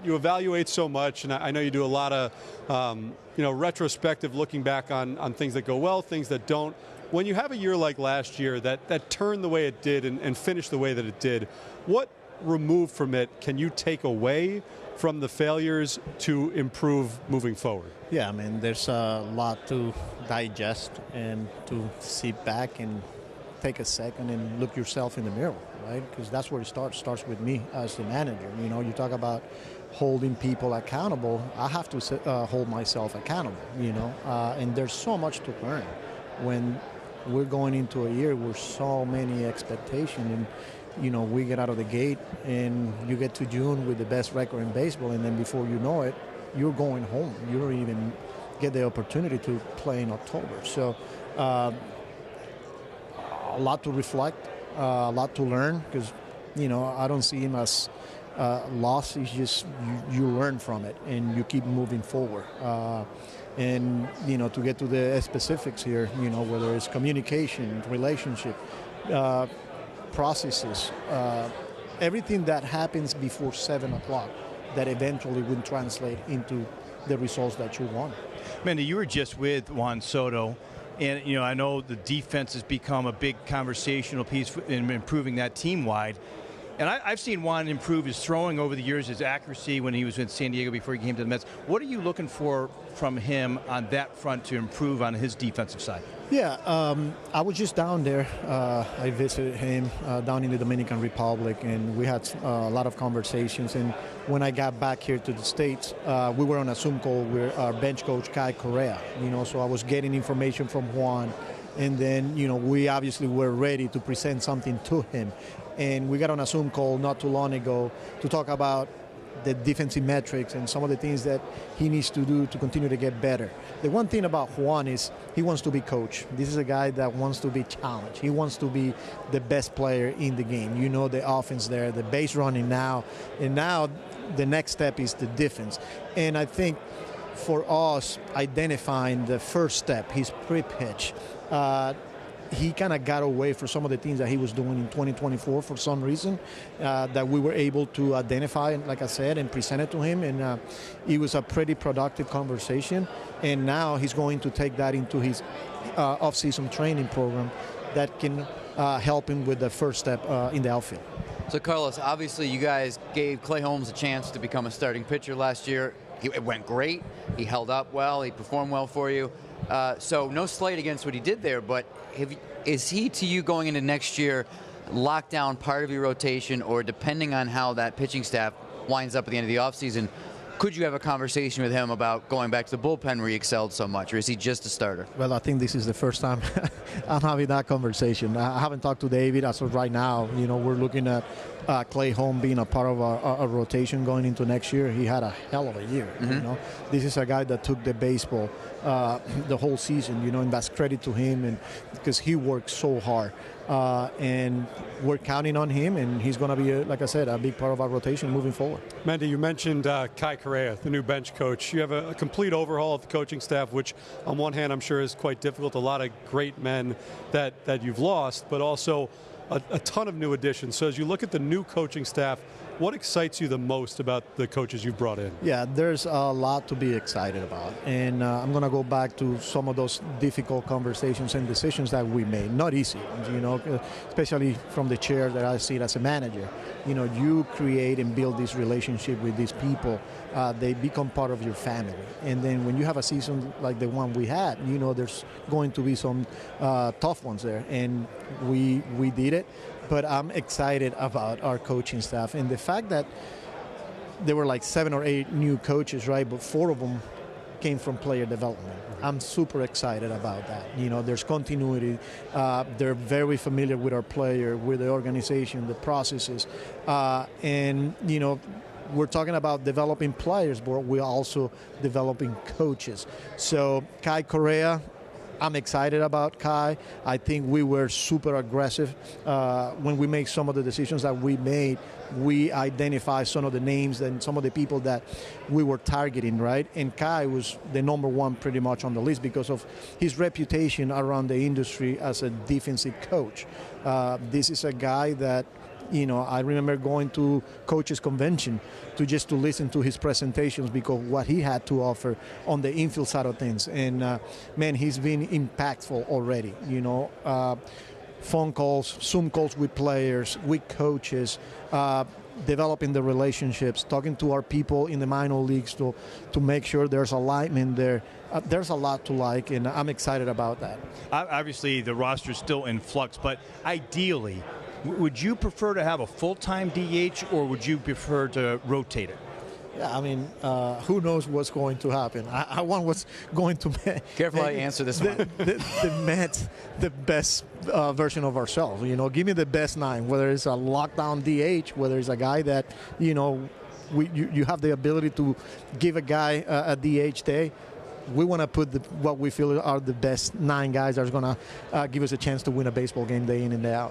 You evaluate so much, and I know you do a lot of retrospective looking back on things that go well, things that don't. When you have a year like last year that turned the way it did and finished the way that it did, what removed from it can you take away from the failures to improve moving forward? Yeah, I mean, there's a lot to digest and to sit back and take a second and look yourself in the mirror, right? Because that's where it starts with me as the manager. You talk about holding people accountable. I have to hold myself accountable, and there's so much to learn when we're going into a year with so many expectations, and we get out of the gate and you get to June with the best record in baseball, and then before you know it, you're going home. You don't even get the opportunity to play in October. So a lot to reflect, a lot to learn, because I don't see him as loss. It's just you learn from it and you keep moving forward. And to get to the specifics here, whether it's communication, relationship, processes, everything that happens before 7 o'clock that eventually will translate into the results that you want. Mendy, you were just with Juan Soto, and I know the defense has become a big conversational piece in improving that team-wide. And I've seen Juan improve his throwing over the years, his accuracy when he was in San Diego before he came to the Mets. What are you looking for from him on that front to improve on his defensive side? Yeah, I was just down there. I visited him down in the Dominican Republic, and we had a lot of conversations. And when I got back here to the States, we were on a Zoom call with our bench coach, Kai Correa. So I was getting information from Juan. And then, we obviously were ready to present something to him. And we got on a Zoom call not too long ago to talk about the defensive metrics and some of the things that he needs to do to continue to get better. The one thing about Juan is he wants to be coached. This is a guy that wants to be challenged. He wants to be the best player in the game. The offense there, the base running now. And now the next step is the defense. And I think for us, identifying the first step, his pre-pitch, he kind of got away from some of the things that he was doing in 2024 for some reason that we were able to identify, like I said, and present it to him. And it was a pretty productive conversation. And now he's going to take that into his off-season training program that can help him with the first step in the outfield. So, Carlos, obviously you guys gave Clay Holmes a chance to become a starting pitcher last year. It went great. He held up well. He performed well for you. So no slight against what he did there, but is he, to you, going into next year, lock down part of your rotation, or depending on how that pitching staff winds up at the end of the offseason, could you have a conversation with him about going back to the bullpen where he excelled so much, or is he just a starter? Well, I think this is the first time I'm having that conversation. I haven't talked to David as of right now. We're looking at Clay Holmes being a part of our rotation going into next year. He had a hell of a year. Mm-hmm. This is a guy that took the baseball the whole season, and that's credit to him, and because he worked so hard. And we're counting on him, and he's going to be, like I said, a big part of our rotation moving forward. Mendy, you mentioned Kai Correa, the new bench coach. You have a complete overhaul of the coaching staff, which on one hand I'm sure is quite difficult. A lot of great men that you've lost, but also a ton of new additions. So as you look at the new coaching staff, what excites you the most about the coaches you've brought in? Yeah, there's a lot to be excited about. And I'm going to go back to some of those difficult conversations and decisions that we made. Not easy, especially from the chair that I see as a manager. You create and build this relationship with these people. They become part of your family. And then when you have a season like the one we had, there's going to be some tough ones there. And we did it. But I'm excited about our coaching staff. And the fact that there were like 7 or 8 new coaches, right? But 4 of them came from player development. I'm super excited about that. There's continuity. They're very familiar with our player, with the organization, the processes. And we're talking about developing players, but we're also developing coaches. So Kai Correa, I'm excited about Kai. I think we were super aggressive when we make some of the decisions that we made. We identified some of the names and some of the people that we were targeting, right? And Kai was the number one pretty much on the list because of his reputation around the industry as a defensive coach. This is a guy that I remember going to coaches convention to listen to his presentations because what he had to offer on the infield side of things. And man, he's been impactful already. Phone calls, Zoom calls with players, with coaches, developing the relationships, talking to our people in the minor leagues to make sure there's alignment there. There's a lot to like, and I'm excited about that. Obviously, the roster is still in flux, but ideally, would you prefer to have a full-time DH, or would you prefer to rotate it? Yeah, I mean, who knows what's going to happen? I want what's going to be. Careful how you answer this one. The Mets, the best version of ourselves. Give me the best 9, whether it's a lockdown DH, whether it's a guy that, you have the ability to give a guy a DH day. We want to put what we feel are the best 9 guys that are going to give us a chance to win a baseball game day in and day out.